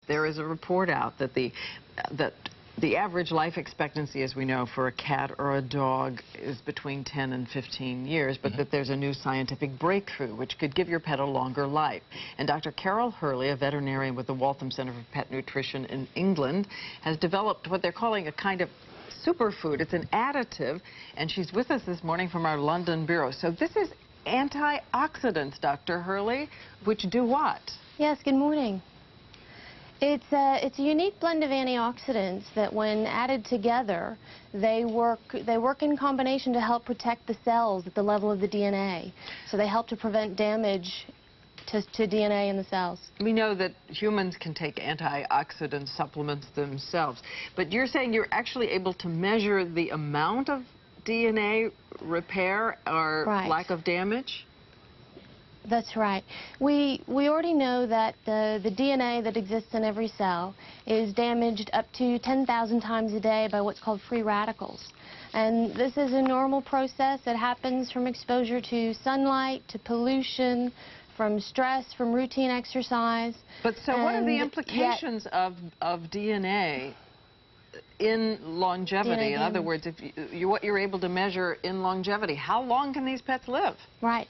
there is a report out that the average life expectancy, as we know, for a cat or a dog is between 10 and 15 years, but that there's a new scientific breakthrough which could give your pet a longer life. And Dr. Carol Hurley, a veterinarian with the Waltham Center for Pet Nutrition in England, has developed what they're calling a kind of superfood. It's an additive, and she's with us this morning from our London bureau. So this is antioxidants, Dr. Hurley, which do what? Yes, good morning. It's a unique blend of antioxidants that when added together, they work in combination to help protect the cells at the level of the DNA. So they help to prevent damage to DNA in the cells. We know that humans can take antioxidant supplements themselves, but you're saying you're actually able to measure the amount of DNA repair or lack of damage? That's right. We already know that the DNA that exists in every cell is damaged up to 10,000 times a day by what's called free radicals. And this is a normal process that happens from exposure to sunlight, to pollution, from stress, from routine exercise. But so what are the implications of DNA in longevity? In other words, if what you're able to measure in longevity, how long can these pets live? Right.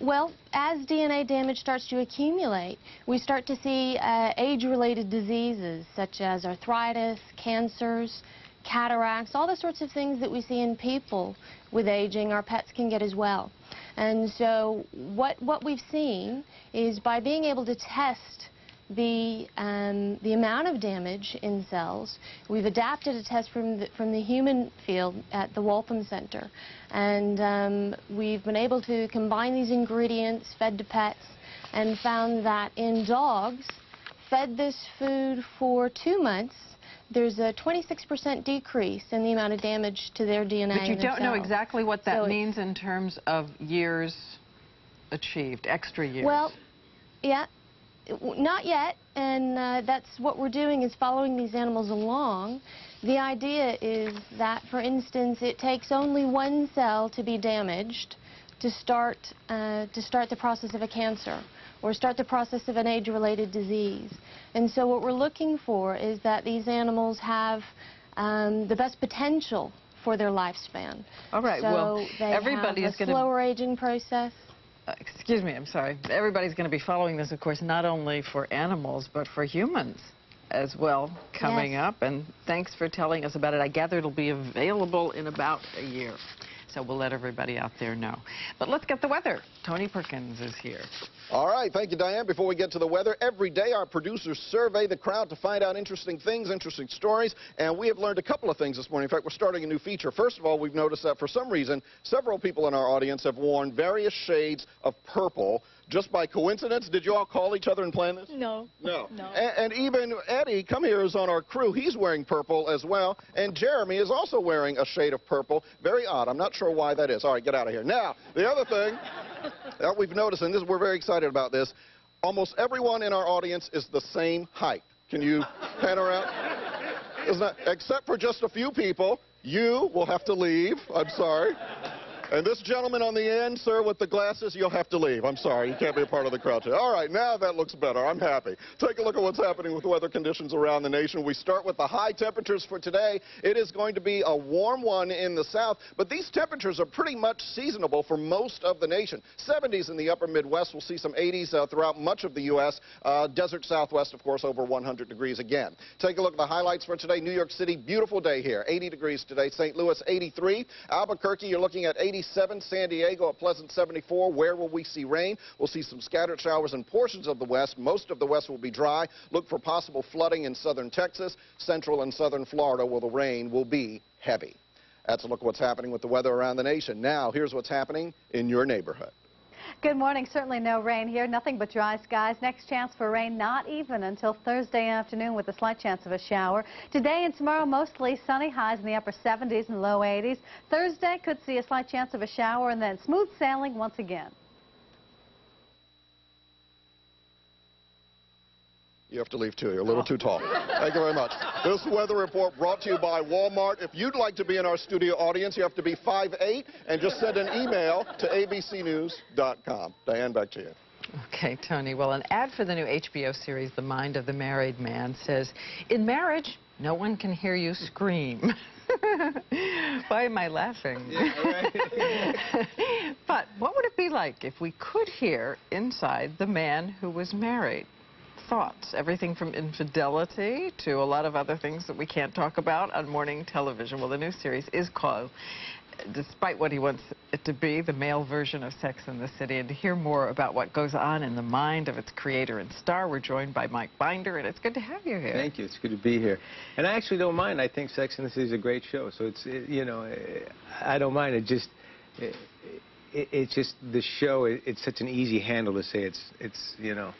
Well, as DNA damage starts to accumulate, we start to see age-related diseases such as arthritis, cancers, cataracts, all the sorts of things that we see in people with aging, our pets can get as well. And so what we've seen is by being able to test the amount of damage in cells, we've adapted a test from the human field at the Waltham Center, and we've been able to combine these ingredients fed to pets and found that in dogs fed this food for 2 months, there's a 26% decrease in the amount of damage to their DNA. But you don't know exactly what that means in terms of years achieved, extra years. Well, yeah. Not yet, and that's what we're doing, is following these animals along. The idea is that, for instance, it takes only one cell to be damaged to start the process of a cancer or start the process of an age-related disease. And so what we're looking for is that these animals have the best potential for their lifespan. All right, so well, everybody's going to slower aging process. Excuse me, I'm sorry. Everybody's going to be following this, of course, not only for animals, but for humans as well coming up. And thanks for telling us about it. I gather it'll be available in about a year. So we'll let everybody out there know. But let's get the weather. Tony Perkins is here. All right, thank you, Diane. Before we get to the weather, every day our producers survey the crowd to find out interesting things, interesting stories, and we have learned a couple of things this morning. In fact, we're starting a new feature. First of all, we've noticed that for some reason, several people in our audience have worn various shades of purple. Just by coincidence, did you all call each other and plan this? No. No. And even Eddie, come here, is on our crew. He's wearing purple as well. And Jeremy is also wearing a shade of purple. Very odd. I'm not sure why that is. All right, get out of here. Now, the other thing that we've noticed, and we're very excited about this, almost everyone in our audience is the same height. Can you pan around? Except for just a few people. You will have to leave. I'm sorry. And this gentleman on the end, sir, with the glasses, you'll have to leave. I'm sorry, you can't be a part of the crowd today. All right, now that looks better. I'm happy. Take a look at what's happening with weather conditions around the nation. We start with the high temperatures for today. It is going to be a warm one in the south, but these temperatures are pretty much seasonable for most of the nation. 70s in the upper Midwest. We'll see some 80s throughout much of the U.S. Desert Southwest, of course, over 100 degrees again. Take a look at the highlights for today. New York City, beautiful day here. 80 degrees today. St. Louis, 83. Albuquerque, you're looking at 87. San Diego, a pleasant 74. Where will we see rain? We'll see some scattered showers in portions of the west. Most of the west will be dry. Look for possible flooding in southern Texas, central and southern Florida, where the rain will be heavy. That's a look at what's happening with the weather around the nation. Now, here's what's happening in your neighborhood. Good morning. Certainly no rain here. Nothing but dry skies. Next chance for rain not even until Thursday afternoon with a slight chance of a shower. Today and tomorrow mostly sunny, highs in the upper 70s and low 80s. Thursday could see a slight chance of a shower and then smooth sailing once again. You have to leave, too. You're a little too tall. Thank you very much. This weather report brought to you by Walmart. If you'd like to be in our studio audience, you have to be 5'8" and just send an email to abcnews.com. Diane, back to you. Okay, Tony. Well, an ad for the new HBO series, The Mind of the Married Man, says, in marriage, no one can hear you scream. Why am I laughing? Yeah, right. But what would it be like if we could hear inside the man who was married? Thoughts, everything from infidelity to a lot of other things that we can't talk about on morning television. Well, the new series is called, despite what he wants it to be, the male version of Sex and the City. And to hear more about what goes on in the mind of its creator and star, we're joined by Mike Binder, and it's good to have you here. Thank you. It's good to be here. And I actually don't mind. I think Sex and the City is a great show. So you know, I don't mind. It's just the show. It's such an easy handle to say it's you know,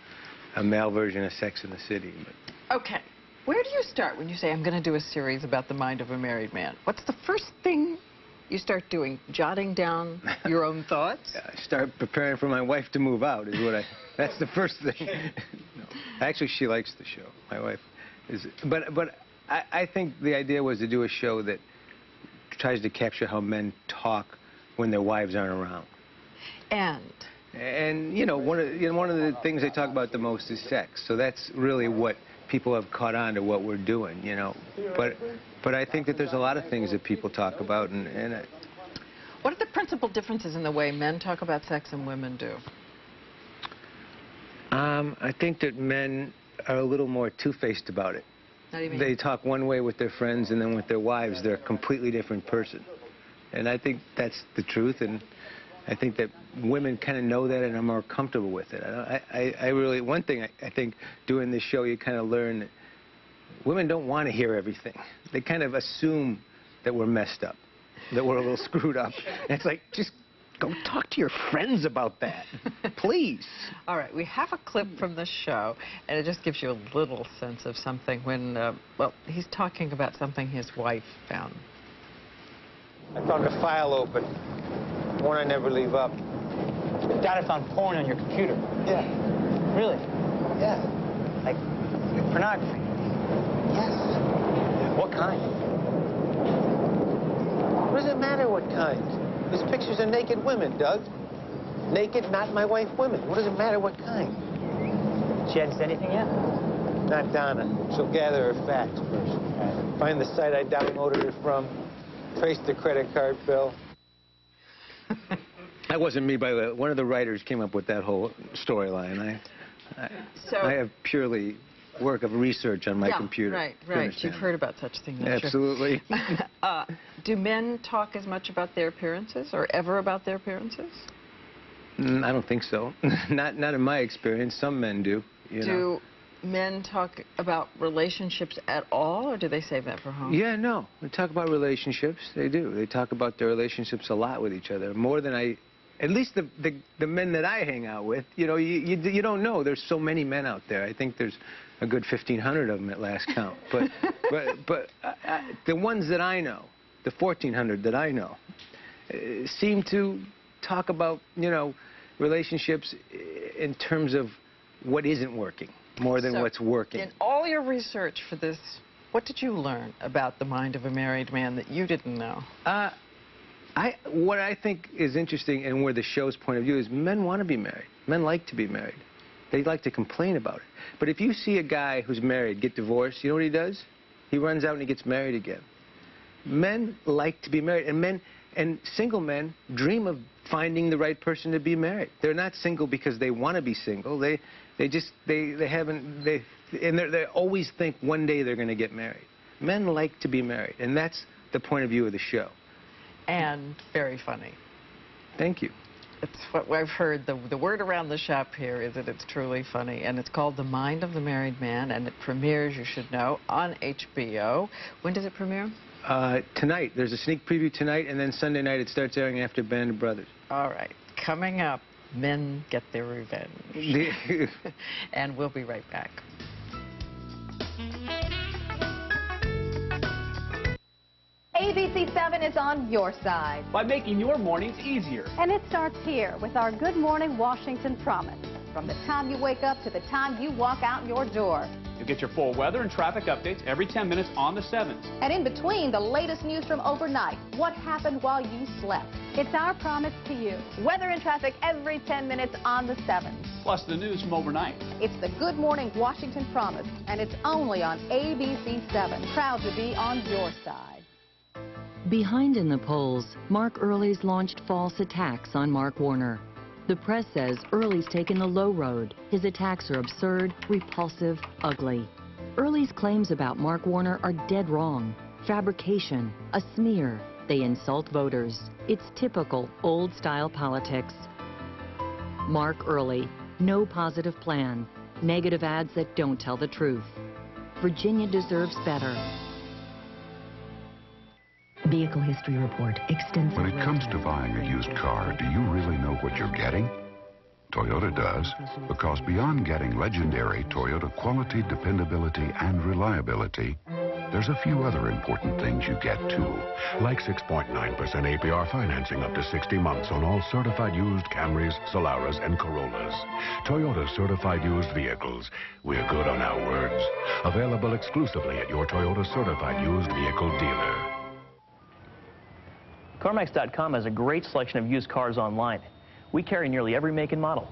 a male version of Sex and the City. But. Okay. Where do you start when you say, I'm going to do a series about the mind of a married man? What's the first thing you start doing? Jotting down your own thoughts? I start preparing for my wife to move out is what that's the first thing. No. Actually, she likes the show. My wife is, but I think the idea was to do a show that tries to capture how men talk when their wives aren't around. And you know, one of the things they talk about the most is sex. So that's really what people have caught on to what we're doing, you know. But I think that there's a lot of things that people talk about, and what are the principal differences in the way men talk about sex and women do? I think that men are a little more two-faced about it. How do you mean? They talk one way with their friends, and then with their wives, they're a completely different person. And I think that's the truth, and I think that women kind of know that and are more comfortable with it. I really, one thing I think doing this show, you kind of learn that women don't want to hear everything. They kind of assume that we're messed up, that we're a little screwed up. And it's like, just go talk to your friends about that, please. All right, we have a clip from the show, and it just gives you a little sense of something when, well, he's talking about something his wife found. I found a file open, one I never leave up. Dad, I found porn on your computer. Yeah. Really? Yeah. Like pornography? Yes. What kind? What does it matter what kind? There's pictures of naked women, Doug. Naked, not my wife women. What does it matter what kind? She hadn't said anything yet? Not Donna. She'll gather her facts first. Find the site I downloaded it from. Trace the credit card bill. That wasn't me, by the way. One of the writers came up with that whole storyline. I have purely work of research on my computer. Right. You've heard about such things. Absolutely. Sure. Do men talk as much about their appearances, or ever about their appearances? I don't think so. Not in my experience. Some men do. You know. Do men talk about relationships at all, or do they save that for home? Yeah, no. They talk about relationships. They do. They talk about their relationships a lot with each other, more than at least the men that I hang out with. You know, you don't know. There's so many men out there. I think there's a good 1,500 of them at last count. But the ones that I know, the 1,400 that I know, seem to talk about, you know, relationships in terms of what isn't working more than what's working. In all your research for this, what did you learn about the mind of a married man that you didn't know? What I think is interesting, and where the show's point of view is, men want to be married. Men like to be married. They like to complain about it. But if you see a guy who's married get divorced, you know what he does? He runs out and he gets married again. Men like to be married, and single men dream of finding the right person to be married. They're not single because they want to be single. They always think one day they're going to get married. Men like to be married, and that's the point of view of the show. And very funny. Thank you. It's what I've heard. The word around the shop here is that it's truly funny, and it's called The Mind of the Married Man, and it premieres, you should know, on HBO. When does it premiere? Tonight. There's a sneak preview tonight, and then Sunday night it starts airing after Band of Brothers. All right. Coming up, men get their revenge. And we'll be right back. ABC 7 is on your side. By making your mornings easier. And it starts here with our Good Morning Washington promise. From the time you wake up to the time you walk out your door. You'll get your full weather and traffic updates every 10 minutes on the 7s. And in between, the latest news from overnight. What happened while you slept? It's our promise to you. Weather and traffic every 10 minutes on the 7s. Plus the news from overnight. It's the Good Morning Washington Promise, and it's only on ABC 7. Proud to be on your side. Behind in the polls, Mark Early's launched false attacks on Mark Warner. The press says Early's taken the low road. His attacks are absurd, repulsive, ugly. Early's claims about Mark Warner are dead wrong. Fabrication, a smear. They insult voters. It's typical old-style politics. Mark Early, no positive plan. Negative ads that don't tell the truth. Virginia deserves better. Vehicle history report, extensive. When it comes to buying a used car, do you really know what you're getting? Toyota does, because beyond getting legendary Toyota quality, dependability, and reliability, there's a few other important things you get too. Like 6.9% APR financing up to 60 months on all certified used Camrys, Solaris, and Corollas. Toyota certified used vehicles. We're good on our words. Available exclusively at your Toyota certified used vehicle dealer. CarMax.com has a great selection of used cars online. We carry nearly every make and model.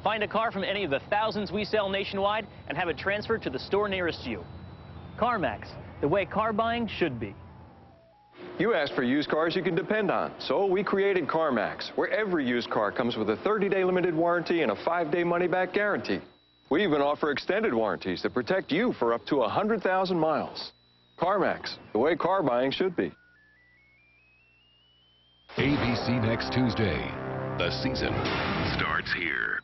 Find a car from any of the thousands we sell nationwide and have it transferred to the store nearest you. CarMax, the way car buying should be. You asked for used cars you can depend on, so we created CarMax, where every used car comes with a 30-day limited warranty and a 5-day money-back guarantee. We even offer extended warranties that protect you for up to 100,000 miles. CarMax, the way car buying should be. ABC next Tuesday. The season starts here.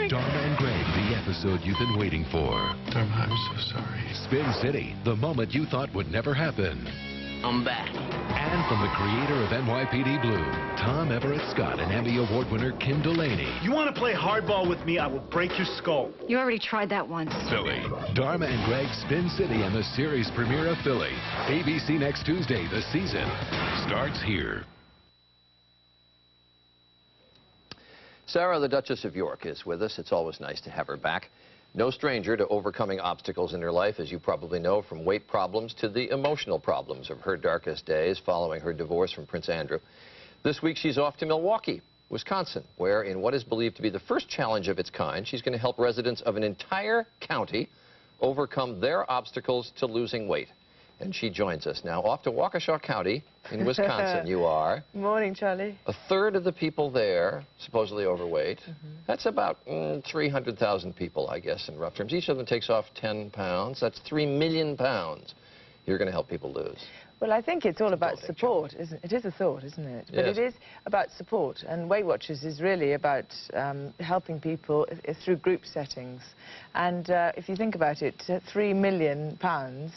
Dharma and Greg, the episode you've been waiting for. Dharma, I'm so sorry. Spin City, the moment you thought would never happen. I'm back. And from the creator of NYPD Blue, Tom Everett Scott and Emmy Award winner Kim Delaney. You want to play hardball with me, I will break your skull. You already tried that once. Philly. Dharma and Greg Spin City and the series premiere of Philly. ABC next Tuesday. The season starts here. Sarah, the Duchess of York, is with us. It's always nice to have her back. No stranger to overcoming obstacles in her life, as you probably know, from weight problems to the emotional problems of her darkest days following her divorce from Prince Andrew. This week, she's off to Milwaukee, Wisconsin, where, in what is believed to be the first challenge of its kind, she's going to help residents of an entire county overcome their obstacles to losing weight. And she joins us now. Off to Waukesha County in Wisconsin, you are. Morning, Charlie. A third of the people there, supposedly overweight. That's about 300,000 people, I guess, in rough terms. Each of them takes off 10 pounds. That's 3 million pounds you're going to help people lose. Well, I think it's all about support, isn't it? It is a thought, isn't it? But Yes. it is about support. And Weight Watchers is really about helping people through group settings. And if you think about it, 3 million pounds,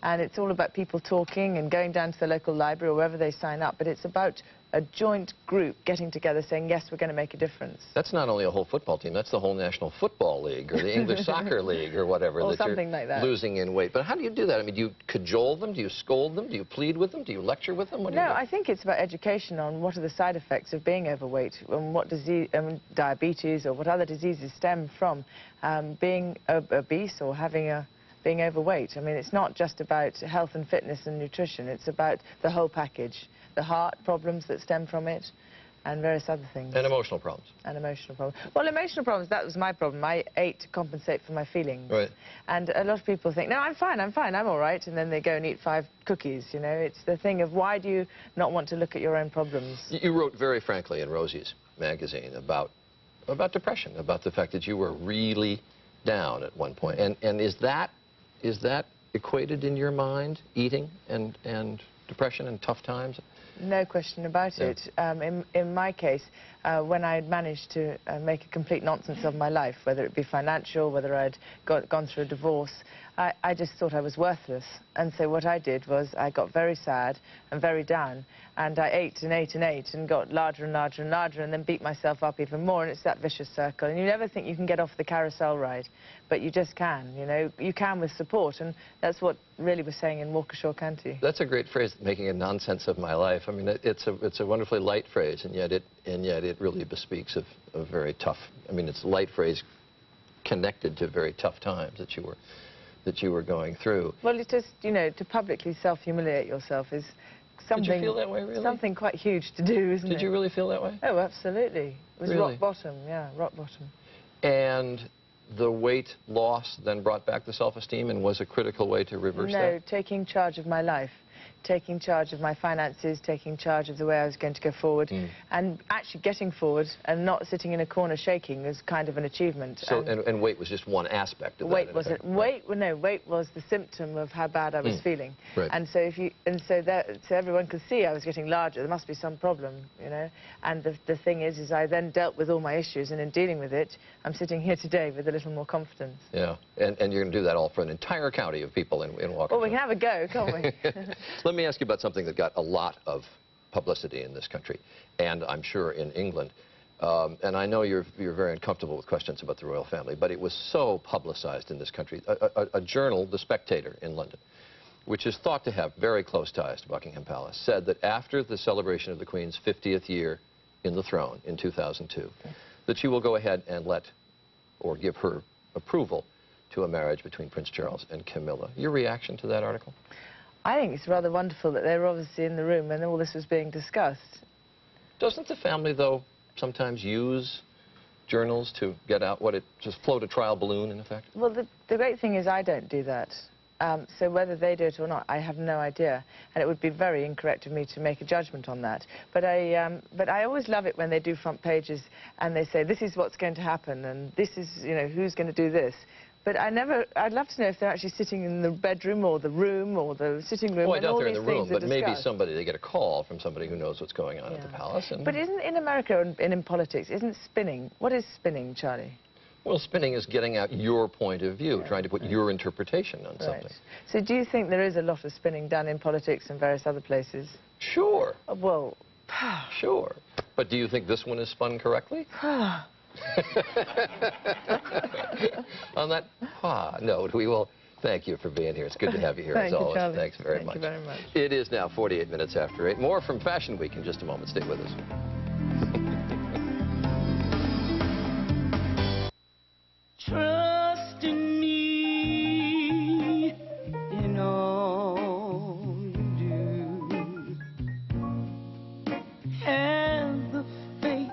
and it's all about people talking and going down to the local library or wherever they sign up. But it's about a joint group getting together saying, yes, we're going to make a difference. That's not only a whole football team, that's the whole National Football League or the English Soccer League or whatever. Or that something you're like that. losing in weight. But how do you do that? I mean, do you cajole them? Do you scold them? Do you plead with them? Do you lecture with them? What do you No, do? I think it's about education on what are the side effects of being overweight and what disease, diabetes or what other diseases stem from being obese or being overweight. I mean, it's not just about health and fitness and nutrition. It's about the whole package, the heart problems that stem from it, and various other things. And emotional problems. And emotional problems. Well, emotional problems, that was my problem. I ate to compensate for my feelings. Right. And a lot of people think, no, I'm fine, I'm all right. And then they go and eat 5 cookies, you know. It's the thing of why do you not want to look at your own problems? You wrote very frankly in Rosie's magazine about depression, about the fact that you were really down at one point. And is that equated in your mind, eating and depression and tough times? No question about it. In my case, when I had managed to make a complete nonsense of my life, whether it be financial, whether I'd gone through a divorce, I just thought I was worthless. And so what I did was I got very sad and very down, and I ate and ate and ate and got larger and larger and larger and then beat myself up even more, and it's that vicious circle. And you never think you can get off the carousel ride, but you just can, you know. You can with support, and that's what really we're saying in Waukesha County. That's a great phrase, making a nonsense of my life. I mean, it's a wonderfully light phrase, and yet it really bespeaks of a very tough. I mean, it's a light phrase connected to very tough times that you were going through. Well, it's just, you know, to publicly self-humiliate yourself is something... Did you feel that way, really? Something quite huge to do, isn't it? Did you really feel that way? Oh, absolutely. It was really? rock bottom, yeah, rock bottom. And the weight loss then brought back the self-esteem and was a critical way to reverse that? No, taking charge of my life. Taking charge of my finances, taking charge of the way I was going to go forward, and actually getting forward and not sitting in a corner shaking was kind of an achievement. So, and weight was just one aspect of weight that. Was it? Weight? Well, no, weight was the symptom of how bad I was feeling. Right. And so so everyone could see I was getting larger. There must be some problem, you know. And the thing is I then dealt with all my issues, and in dealing with it, I'm sitting here today with a little more confidence. Yeah, and you're going to do that all for an entire county of people in Waukesha. Well, we can have a go, can't we? Let me ask you about something that got a lot of publicity in this country, and I'm sure in England. And I know you're very uncomfortable with questions about the royal family, but it was so publicized in this country. A journal, The Spectator in London, which is thought to have very close ties to Buckingham Palace, said that after the celebration of the Queen's 50th year in the throne in 2002, that she will go ahead and give her approval to a marriage between Prince Charles and Camilla. Your reaction to that article? I think it's rather wonderful that they were obviously in the room when all this was being discussed. Doesn't the family, though, sometimes use journals to get out just float a trial balloon, in effect? Well, the great thing is I don't do that. So whether they do it or not, I have no idea. And it would be very incorrect of me to make a judgment on that. But I always love it when they do front pages and they say, this is what's going to happen, and this is, you know, who's going to do this. But I'd love to know if they're actually sitting in the bedroom or the room or the sitting room. Well, I doubt they're in the room, but maybe discussed. they get a call from somebody who knows what's going on at the palace. But isn't, in America and in politics, isn't spinning, what is spinning, Charlie? Well, spinning is getting out your point of view, trying to put your interpretation on something. So do you think there is a lot of spinning done in politics and various other places? Sure. Well... Sure. But do you think this one is spun correctly? On that note, we will thank you for being here. It's good to have you here, as always. Charlie. Thanks very much. Thank you very much. It is now 48 minutes after 8. More from Fashion Week in just a moment. Stay with us. Trust in me in all you do. Have the faith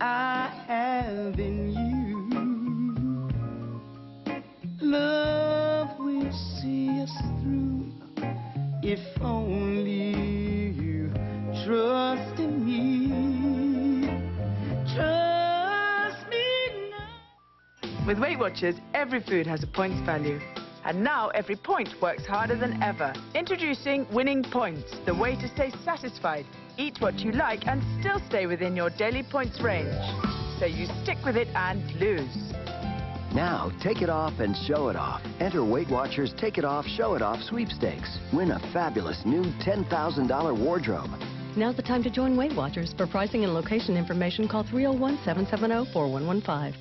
I have in you. Love will see us through if only you trust in me. Trust me now. With Weight Watchers, every food has a points value. And now every point works harder than ever. Introducing Winning Points, the way to stay satisfied. Eat what you like and still stay within your daily points range. So you stick with it and lose. Now, take it off and show it off. Enter Weight Watchers Take It Off, Show It Off sweepstakes. Win a fabulous new $10,000 wardrobe. Now's the time to join Weight Watchers. For pricing and location information, call 301-770-4115.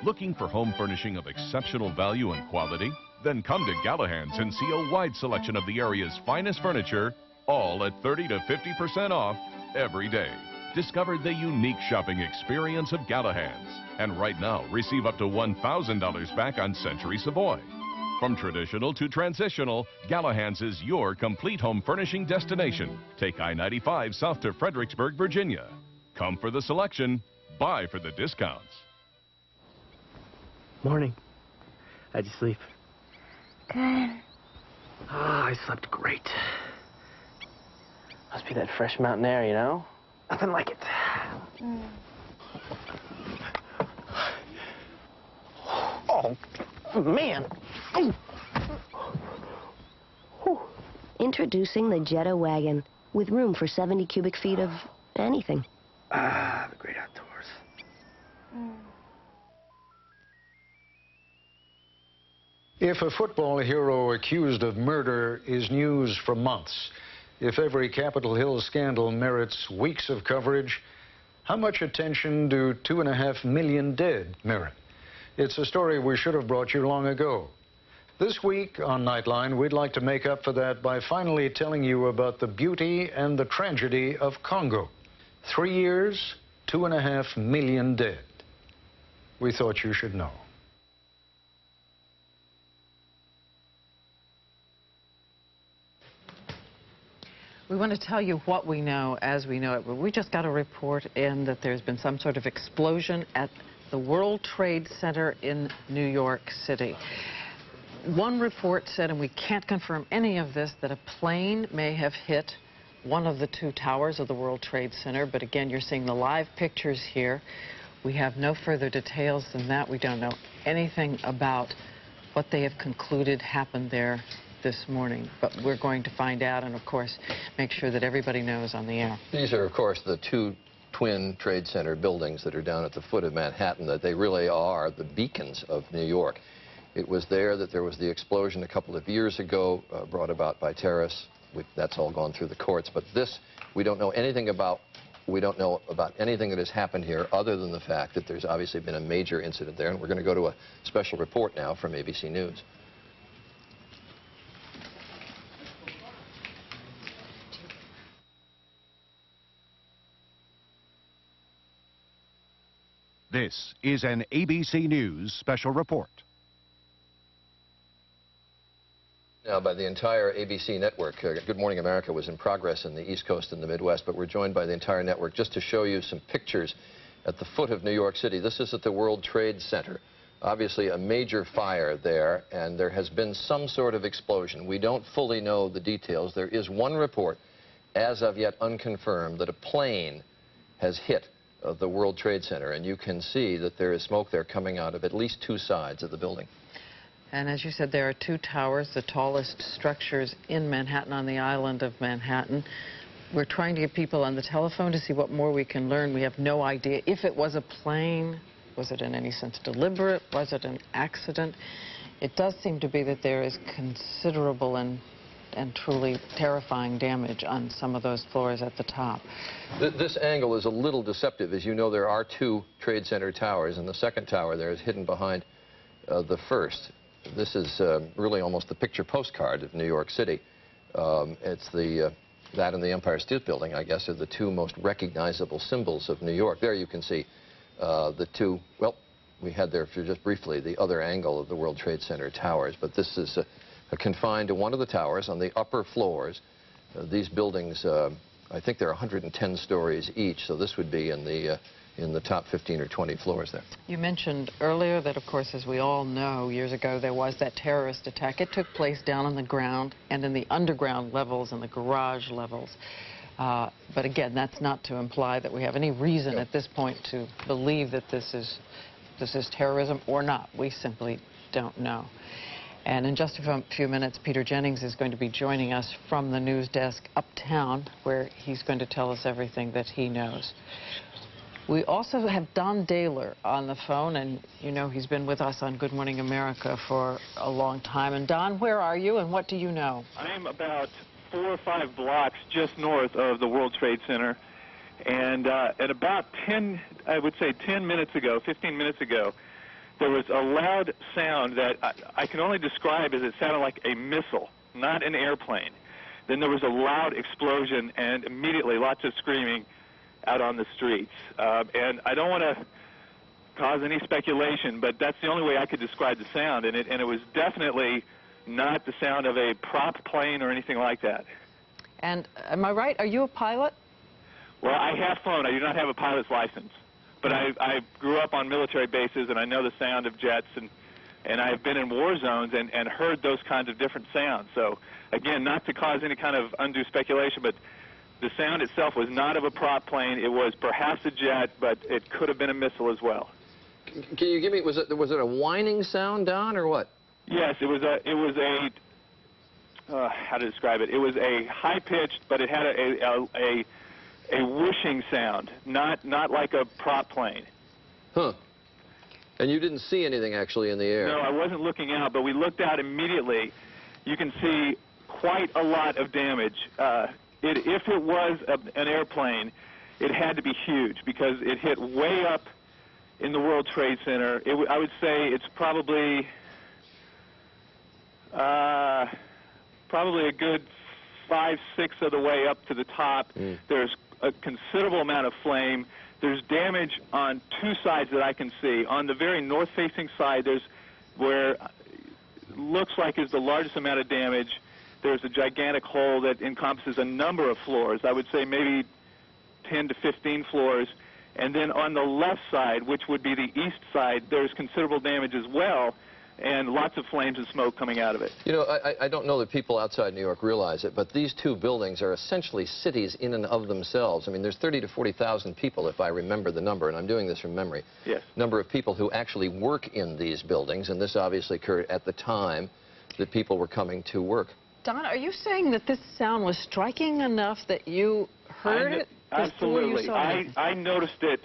Looking for home furnishing of exceptional value and quality? Then come to Galahad's and see a wide selection of the area's finest furniture, all at 30 to 50% off every day. Discover the unique shopping experience of Galahad's. And right now, receive up to $1,000 back on Century Savoy. From traditional to transitional, Galahad's is your complete home furnishing destination. Take I-95 south to Fredericksburg, Virginia. Come for the selection, buy for the discounts. Morning. How'd you sleep? Good. I slept great. Must be that fresh mountain air, you know? Nothing like it. Oh, man. Introducing the Jetta wagon, with room for 70 cubic feet of anything. Ah, the great outdoors. If a football hero accused of murder is news for months, if every Capitol Hill scandal merits weeks of coverage, how much attention do 2.5 million dead merit? It's a story we should have brought you long ago. This week on Nightline, we'd like to make up for that by finally telling you about the beauty and the tragedy of Congo. 3 years, 2.5 million dead. we thought you should know. We want to tell you what we know as we know it. We just got a report in that there's been some sort of explosion at the World Trade Center in New York City. One report said, and we can't confirm any of this, that a plane may have hit one of the two towers of the World Trade Center. But again, you're seeing the live pictures here. We have no further details than that. We don't know anything about what they have concluded happened there this morning, but we're going to find out and, of course, make sure that everybody knows on the air. These are, of course, the two twin Trade Center buildings that are down at the foot of Manhattan, that they really are the beacons of New York. It was there that there was the explosion a couple of years ago brought about by terrorists. That's all gone through the courts, but this we don't know anything about. We don't know about anything that has happened here other than the fact that there's obviously been a major incident there, and we're going to go to a special report now from ABC News. This is an ABC News special report. Now, by the entire ABC network, Good Morning America was in progress in the East Coast and the Midwest, but we're joined by the entire network just to show you some pictures at the foot of New York City. This is at the World Trade Center. Obviously, a major fire there, and there has been some sort of explosion. We don't fully know the details. There is one report, as of yet unconfirmed, that a plane has hit the World Trade Center, and you can see that there is smoke there coming out of at least two sides of the building. And as you said, there are two towers, the tallest structures in Manhattan, on the island of Manhattan. We're trying to get people on the telephone to see what more we can learn. We have no idea if it was a plane. Was it in any sense deliberate? Was it an accident? It does seem to be that there is considerable and truly terrifying damage on some of those floors at the top. This angle is a little deceptive. As you know, there are two Trade Center towers, and the second tower there is hidden behind the first. This is really almost the picture postcard of New York City. It's that and the Empire State Building, I guess, are the two most recognizable symbols of New York. There you can see the two, well, we had there for just briefly the other angle of the World Trade Center towers, but this is confined to one of the towers on the upper floors. These buildings, I think they're 110 stories each, so this would be in the top 15 or 20 floors there. You mentioned earlier that, of course, as we all know, years ago there was that terrorist attack. It took place down on the ground and in the underground levels and the garage levels. But again, that's not to imply that we have any reason at this point to believe that this is terrorism or not. We simply don't know. And in just a few minutes, Peter Jennings is going to be joining us from the news desk uptown, where he's going to tell us everything that he knows. We also have Don Daler on the phone, and you know he's been with us on Good Morning America for a long time. And Don, where are you and what do you know? I'm about 4 or 5 blocks just north of the World Trade Center. And at about 10 minutes ago, 15 minutes ago, there was a loud sound that I can only describe as it sounded like a missile, not an airplane. Then there was a loud explosion and immediately lots of screaming out on the streets. And I don't want to cause any speculation, but that's the only way I could describe the sound. And it was definitely not the sound of a prop plane or anything like that. And am I right? Are you a pilot? Well, I have flown. I do not have a pilot's license. But I grew up on military bases, and I know the sound of jets, and I've been in war zones and heard those kinds of different sounds. So, again, not to cause any kind of undue speculation, but the sound itself was not of a prop plane. It was perhaps a jet, but it could have been a missile as well. Can you give me, was it a whining sound, Don, or what? Yes, it was a how to describe it? It was a high-pitched, but it had a whooshing sound, not like a prop plane. Huh. And you didn't see anything actually in the air? No, I wasn't looking out, but we looked out immediately. You can see quite a lot of damage. If it was an airplane, it had to be huge because it hit way up in the World Trade Center. I would say it's probably a good 5-6 of the way up to the top. There's a considerable amount of flame. There's damage on two sides that I can see. On the very north-facing side, there's where looks like is the largest amount of damage. There's a gigantic hole that encompasses a number of floors. I would say maybe 10 to 15 floors. And then on the left side, which would be the east side, there's considerable damage as well, and lots of flames and smoke coming out of it. You know, I don't know that people outside New York realize it, but these two buildings are essentially cities in and of themselves. I mean, there's 30 to 40,000 people, if I remember the number, and I'm doing this from memory. Yes. Number of people who actually work in these buildings, and this obviously occurred at the time that people were coming to work. Don, are you saying that this sound was striking enough that you heard it? Absolutely. I noticed it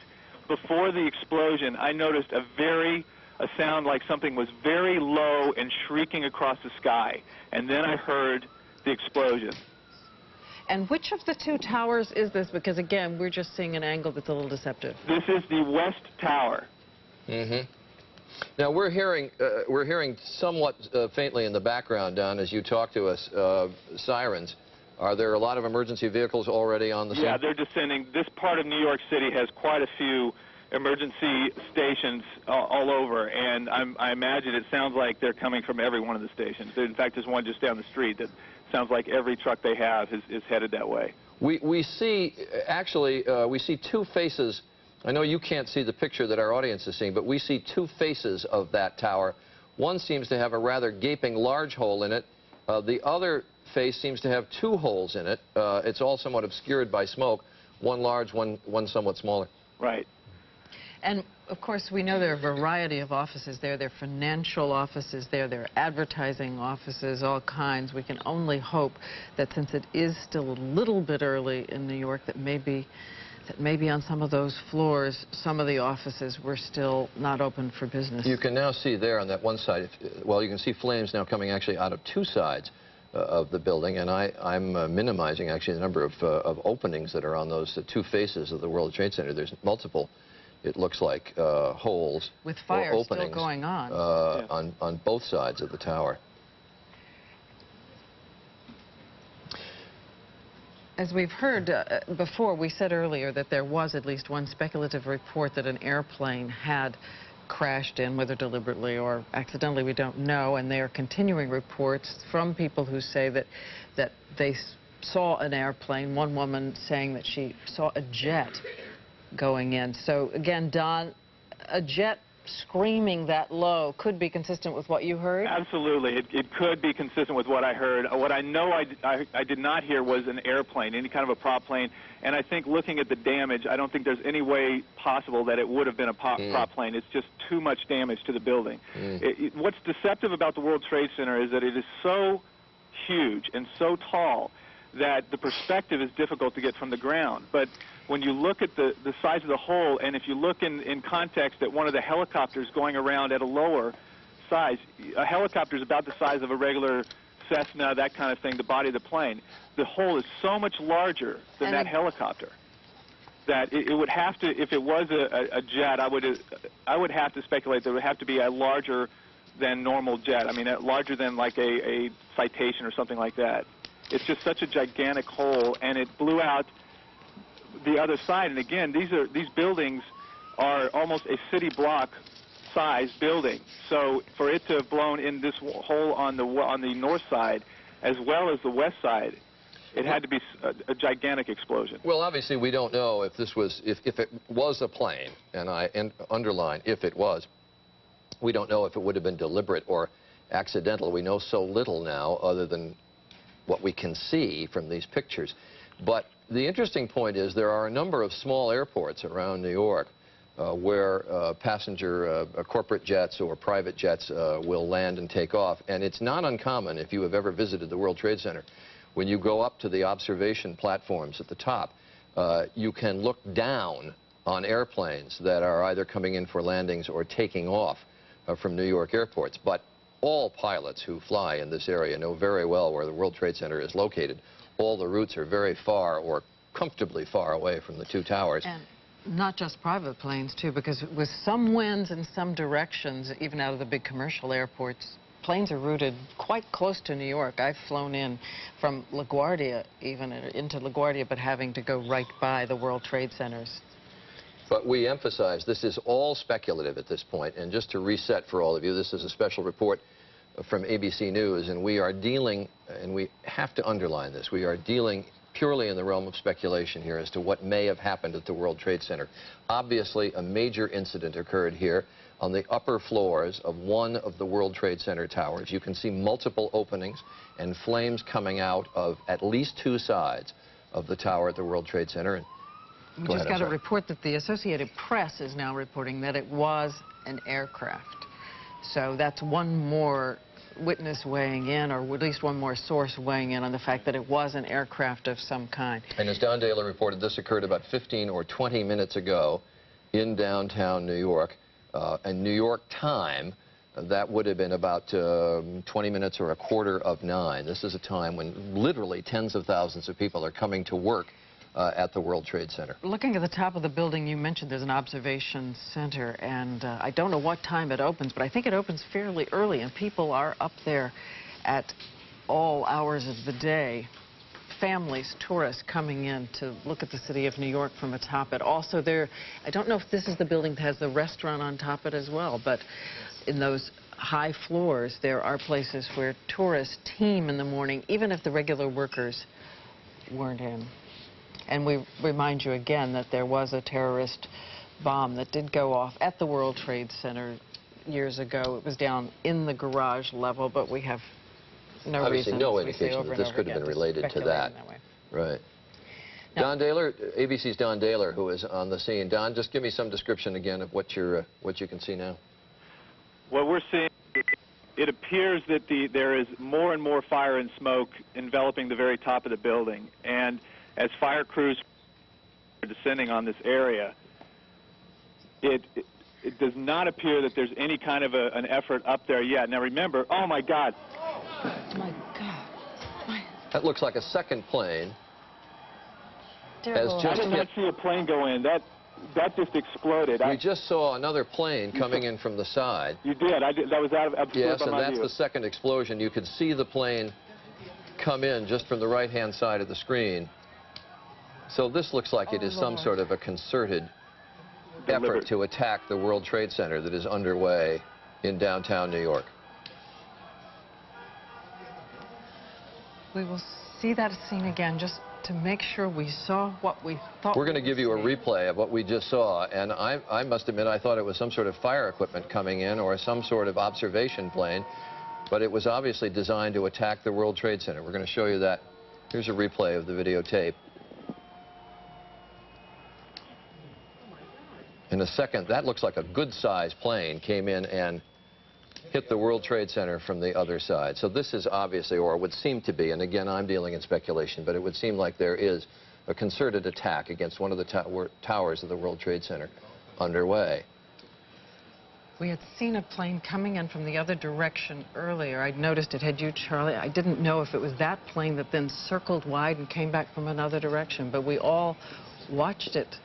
before the explosion. I noticed a sound like something was very low and shrieking across the sky. And then I heard the explosion. And which of the two towers is this? Because, again, we're just seeing an angle that's a little deceptive. This is the West Tower. Mm-hmm. Now, we're hearing somewhat faintly in the background, Don, as you talk to us, sirens. Are there a lot of emergency vehicles already on the scene? Yeah, they're descending. This part of New York City has quite a few emergency stations all over, and I imagine it sounds like they're coming from every one of the stations. In fact, there's one just down the street that sounds like every truck they have is headed that way. We see, actually, we see two faces. I know you can't see the picture that our audience is seeing, but we see two faces of that tower. One seems to have a rather gaping large hole in it. The other face seems to have two holes in it. It's all somewhat obscured by smoke, one large, one somewhat smaller. Right. And, of course, we know there are a variety of offices there. There are financial offices there. There are advertising offices, all kinds. We can only hope that since it is still a little bit early in New York, that maybe on some of those floors, some of the offices were still not open for business. You can now see there on that one side, well, you can see flames now coming actually out of two sides of the building, and I'm minimizing actually the number of openings that are on those two faces of the World Trade Center. There's multiple, it looks like, holes with fire or openings still going on. On both sides of the tower. As we've heard before, we said earlier that there was at least one speculative report that an airplane had crashed in, whether deliberately or accidentally, we don't know. And there are continuing reports from people who say that they saw an airplane, one woman saying that she saw a jet going in. So, again, Don, a jet screaming that low could be consistent with what you heard? Absolutely. It could be consistent with what I heard. What I know I did not hear was an airplane, any kind of a prop plane. And I think looking at the damage, I don't think there's any way possible that it would have been a prop plane. It's just too much damage to the building. What's deceptive about the World Trade Center is that it is so huge and so tall that the perspective is difficult to get from the ground. But when you look at the size of the hole, and if you look in context at one of the helicopters going around at a lower size, a helicopter is about the size of a regular Cessna, that kind of thing, the body of the plane. The hole is so much larger than that helicopter that it would have to, if it was a jet, I would have to speculate that it would have to be a larger than normal jet. I mean, larger than like a Citation or something like that. It's just such a gigantic hole, and it blew out the other side. And again, these buildings are almost a city block size building. So for it to have blown in this hole on the north side as well as the west side, it had to be a gigantic explosion. Well, obviously we don't know if this was if it was a plane, and I underline if it was. We don't know if it would have been deliberate or accidental. We know so little now other than what we can see from these pictures. But the interesting point is there are a number of small airports around New York where passenger corporate jets or private jets will land and take off. And it's not uncommon, if you have ever visited the World Trade Center, when you go up to the observation platforms at the top, you can look down on airplanes that are either coming in for landings or taking off from New York airports. But all pilots who fly in this area know very well where the World Trade Center is located. All the routes are very far or comfortably far away from the two towers. And not just private planes, too, because with some winds in some directions, even out of the big commercial airports, planes are routed quite close to New York. I've flown in from LaGuardia, even into LaGuardia, but having to go right by the World Trade Centers. But we emphasize this is all speculative at this point. And just to reset for all of you, this is a special report from ABC News, and we are dealing, and we have to underline this, we are dealing purely in the realm of speculation here as to what may have happened at the World Trade Center. Obviously, a major incident occurred here on the upper floors of one of the World Trade Center towers. You can see multiple openings and flames coming out of at least two sides of the tower at the World Trade Center. And we just got a report that the Associated Press is now reporting that it was an aircraft. So that's one more witness weighing in, or at least one more source weighing in on the fact that it was an aircraft of some kind. And as Don Daler reported, this occurred about 15 or 20 minutes ago in downtown New York. And New York time, that would have been about 20 minutes or 8:45. This is a time when literally tens of thousands of people are coming to work at the World Trade Center. Looking at the top of the building, you mentioned there's an observation center, and I don't know what time it opens, but I think it opens fairly early, and people are up there at all hours of the day. Families, tourists coming in to look at the city of New York from atop it. Also there, I don't know if this is the building that has the restaurant on top of it as well, but in those high floors, there are places where tourists team in the morning, even if the regular workers weren't in. And we remind you again that there was a terrorist bomb that did go off at the World Trade Center years ago. It was down in the garage level, but we have no Obviously, reason, no indication that this could have been related to that. Right. Now, Don Daler, ABC's Don Daler, who is on the scene. Don, just give me some description again of what you can see now. What we're seeing, it appears that there is more and more fire and smoke enveloping the very top of the building. And as fire crews are descending on this area, it does not appear that there's any kind of an effort up there yet. Now remember, oh my God. Oh my God. That looks like a second plane. I did not see a plane go in. That just exploded. We just saw another plane coming in from the side. You did. That was out of absolute. Yes, and that's the second explosion. You could see the plane come in just from the right-hand side of the screen. So this looks like it is some sort of a concerted effort to attack the World Trade Center that is underway in downtown New York. We will see that scene again just to make sure we saw what we thought. We're going to give you a replay of what we just saw, and I must admit I thought it was some sort of fire equipment coming in or some sort of observation plane, but it was obviously designed to attack the World Trade Center. We're going to show you that. Here's a replay of the videotape. In a second, that looks like a good-sized plane came in and hit the World Trade Center from the other side. So this is obviously, or would seem to be, and again, I'm dealing in speculation, but it would seem like there is a concerted attack against one of the towers of the World Trade Center underway. We had seen a plane coming in from the other direction earlier. I'd noticed it. Had you, Charlie? I didn't know if it was that plane that then circled wide and came back from another direction, but we all watched it.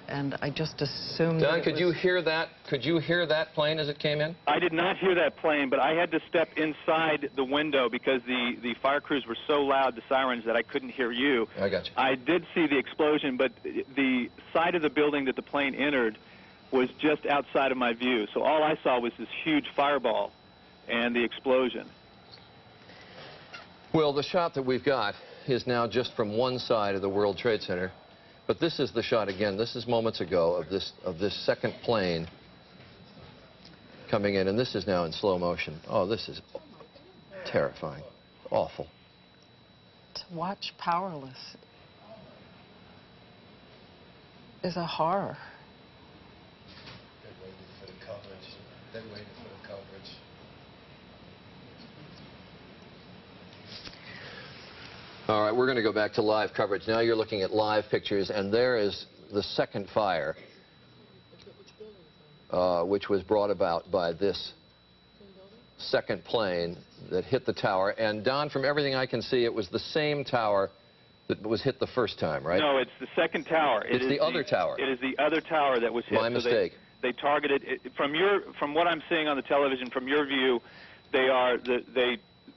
And I just assumed. Don, could you hear that? Could you hear that plane as it came in? I did not hear that plane, but I had to step inside the window because the fire crews were so loud, the sirens, that I couldn't hear you. I got you. I did see the explosion, but the side of the building that the plane entered was just outside of my view. So all I saw was this huge fireball and the explosion. Well, the shot that we've got is now just from one side of the World Trade Center. But this is the shot again. This is moments ago of this second plane coming in, and this is now in slow motion. Oh, this is terrifying, awful. To watch powerless is a horror. They're waiting for the coverage. They're waiting for the coverage. All right, we're going to go back to live coverage. Now you're looking at live pictures, and there is the second fire, which was brought about by this second plane that hit the tower. And Don, from everything I can see, it was the same tower that was hit the first time, right? No, it's the second tower. It's the other tower. It is the other tower that was hit. My mistake. They targeted it, from what I'm seeing on the television, from your view,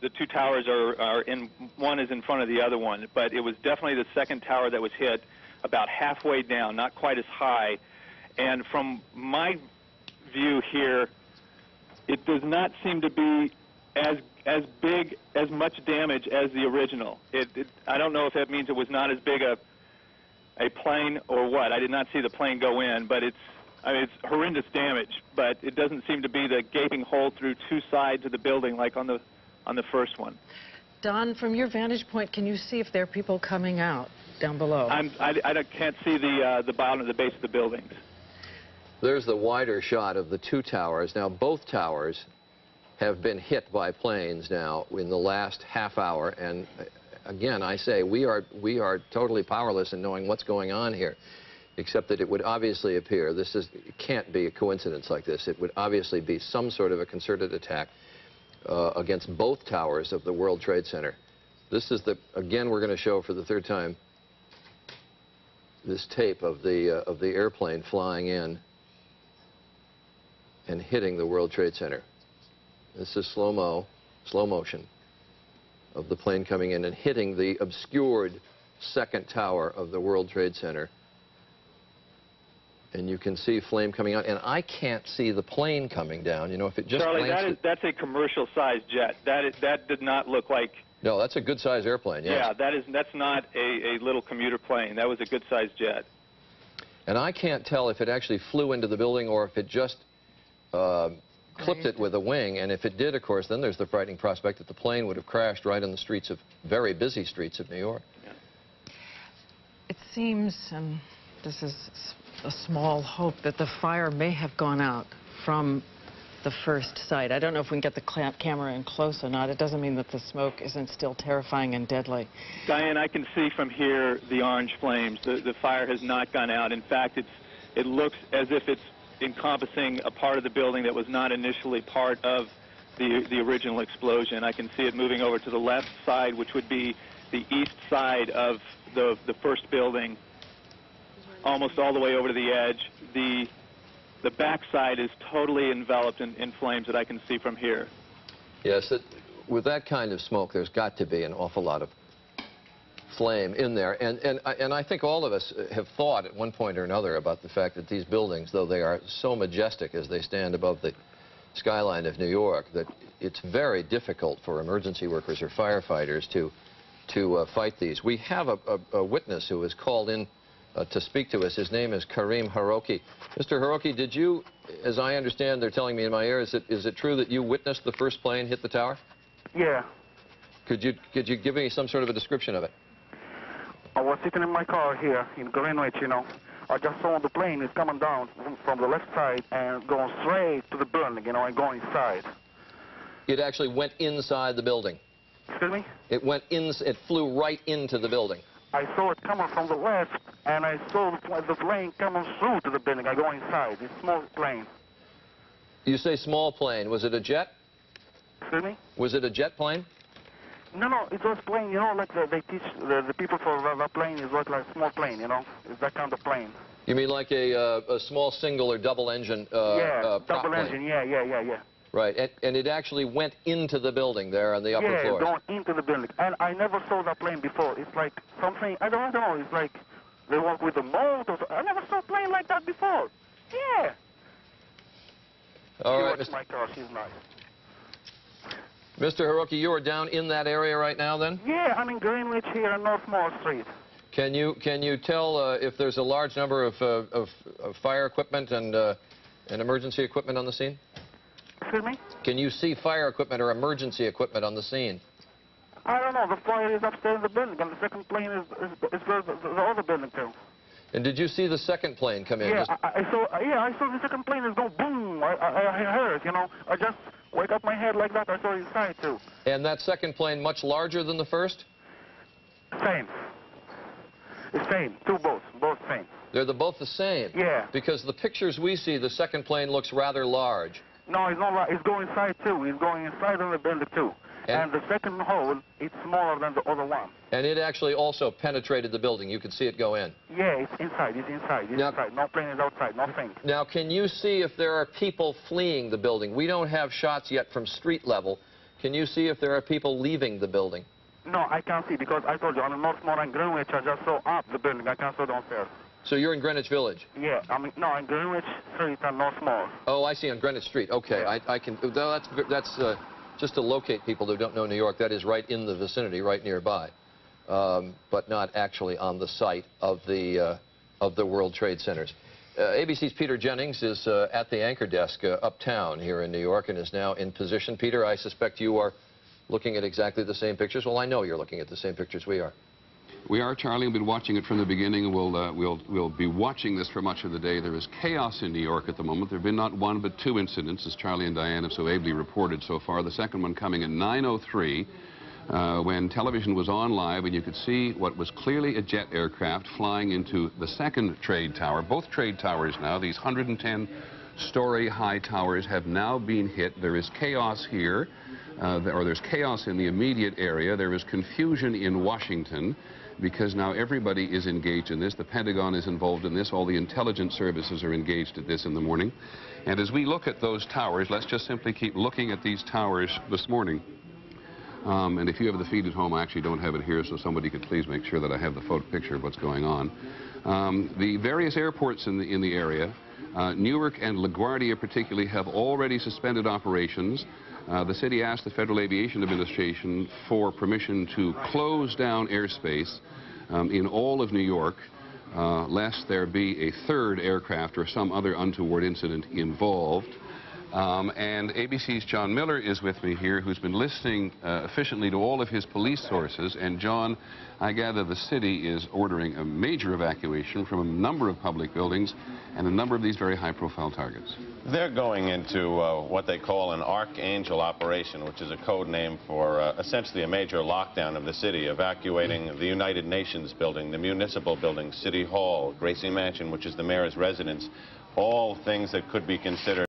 the two towers are in, one is in front of the other one, but it was definitely the second tower that was hit about halfway down, not quite as high. And from my view here, it does not seem to be as big, as much damage as the original. I don't know if that means it was not as big a plane or what. I did not see the plane go in, but it's horrendous damage. But it doesn't seem to be the gaping hole through two sides of the building like on the first one. Don, from your vantage point, can you see if there are people coming out down below? I can't see the bottom of the base of the buildings. There's the wider shot of the two towers. Now, both towers have been hit by planes now in the last half hour. And again, I say we are totally powerless in knowing what's going on here, except that it would obviously appear, it can't be a coincidence like this. It would obviously be some sort of a concerted attack against both towers of the World Trade Center. This is again, we're going to show for the third time this tape of the airplane flying in and hitting the World Trade Center. This is slow motion of the plane coming in and hitting the obscured second tower of the World Trade Center. And you can see flame coming out, and I can't see the plane coming down. You know, if it just Charlie, that's a commercial-sized jet. That did not look like. No, that's a good-sized airplane. Yes. Yeah, that's not a little commuter plane. That was a good-sized jet. And I can't tell if it actually flew into the building or if it just clipped it with a wing. And if it did, of course, then there's the frightening prospect that the plane would have crashed right in the streets of very busy streets of New York. Yeah. It seems, and this is a small hope, that the fire may have gone out from the first site. I don't know if we can get the camera in close or not. It doesn't mean that the smoke isn't still terrifying and deadly. Diane, I can see from here the orange flames. The fire has not gone out. In fact, it looks as if it's encompassing a part of the building that was not initially part of the original explosion. I can see it moving over to the left side, which would be the east side of the first building, almost all the way over to the edge. The back side is totally enveloped in flames that I can see from here. Yes, with that kind of smoke, there's got to be an awful lot of flame in there. And I think all of us have thought at one point or another about the fact that these buildings, though they are so majestic as they stand above the skyline of New York, that it's very difficult for emergency workers or firefighters to fight these. We have a witness who was called in to speak to us. His name is Karim Haroki. Mr. Haroki, did you, as I understand, they're telling me in my ear, is it true that you witnessed the first plane hit the tower? Yeah. Could you give me some sort of a description of it? I was sitting in my car here in Greenwich, you know. I just saw the plane is coming down from the left side and going straight to the building, you know, and going inside. It actually went inside the building. Excuse me? It flew right into the building. I saw it coming from the left, and I saw the plane coming through to the building. I go inside. It's a small plane. You say small plane. Was it a jet? Excuse me? Was it a jet plane? No, it was plane, you know, like they teach the people for the plane is like a small plane, you know. It's that kind of plane. You mean like a small single or double engine yeah, double plane. engine, yeah. Right, and it actually went into the building there on the upper floors. Yeah, going into the building. And I never saw that plane before. It's like something, I don't know, it's like they work with the motors. I never saw a plane like that before. Yeah. All right, my car, she's nice. Mr. Haroki, you are down in that area right now, then? Yeah, I'm in Greenwich here on North Mall Street. Can you tell if there's a large number of fire equipment and emergency equipment on the scene? Excuse me? Can you see fire equipment or emergency equipment on the scene? I don't know. The fire is upstairs in the building, and the second plane is the other building too. And did you see the second plane come in? Yeah, I saw the second plane is go boom. I heard it, you know. I just wake up my head like that. I saw it inside too. And that second plane much larger than the first? Same. It's same. Both same. They're both the same? Yeah. Because the pictures we see, the second plane looks rather large. No, it's not large. It's going inside too. It's going inside of the building too. And the second hole, it's smaller than the other one. And it actually also penetrated the building. You could see it go in. Yeah, it's inside. It's inside. No plane is outside. Nothing. Now, can you see if there are people fleeing the building? We don't have shots yet from street level. Can you see if there are people leaving the building? No, I can't see because I told you on the North Mall and Greenwich, I just saw up the building. I can't see downstairs. So you're in Greenwich Village? Yeah, no, in Greenwich Street and North Mall. Oh, I see, on Greenwich Street. Okay, Yeah. I can, that's just to locate people who don't know New York, that is right in the vicinity, right nearby, but not actually on the site of the World Trade Centers. ABC's Peter Jennings is at the anchor desk uptown here in New York and is now in position. Peter, I suspect you are looking at exactly the same pictures. Well, I know you're looking at the same pictures we are. We are, Charlie. We've been watching it from the beginning. We'll be watching this for much of the day. There is chaos in New York at the moment. There have been not one but two incidents, as Charlie and Diane have so ably reported so far. The second one coming at 9:03 when television was on live and you could see what was clearly a jet aircraft flying into the second trade tower. Both trade towers now, these 110-story high towers, have now been hit. There is chaos here, or there's chaos in the immediate area. There is confusion in Washington, because now everybody is engaged in this. The Pentagon is involved in this. All the intelligence services are engaged at this in the morning. And as we look at those towers, let's just simply keep looking at these towers this morning. And if you have the feed at home, I actually don't have it here, so somebody could please make sure that I have the photo picture of what's going on. The various airports in the area, Newark and LaGuardia particularly, have already suspended operations. The city asked the Federal Aviation Administration for permission to close down airspace in all of New York, lest there be a third aircraft or some other untoward incident involved. And ABC's John Miller is with me here, who's been listening efficiently to all of his police sources. And John, I gather the city is ordering a major evacuation from a number of public buildings and a number of these very high-profile targets. They're going into what they call an Archangel operation, which is a code name for essentially a major lockdown of the city, evacuating the United Nations building, the municipal building, City Hall, Gracie Mansion, which is the mayor's residence, all things that could be considered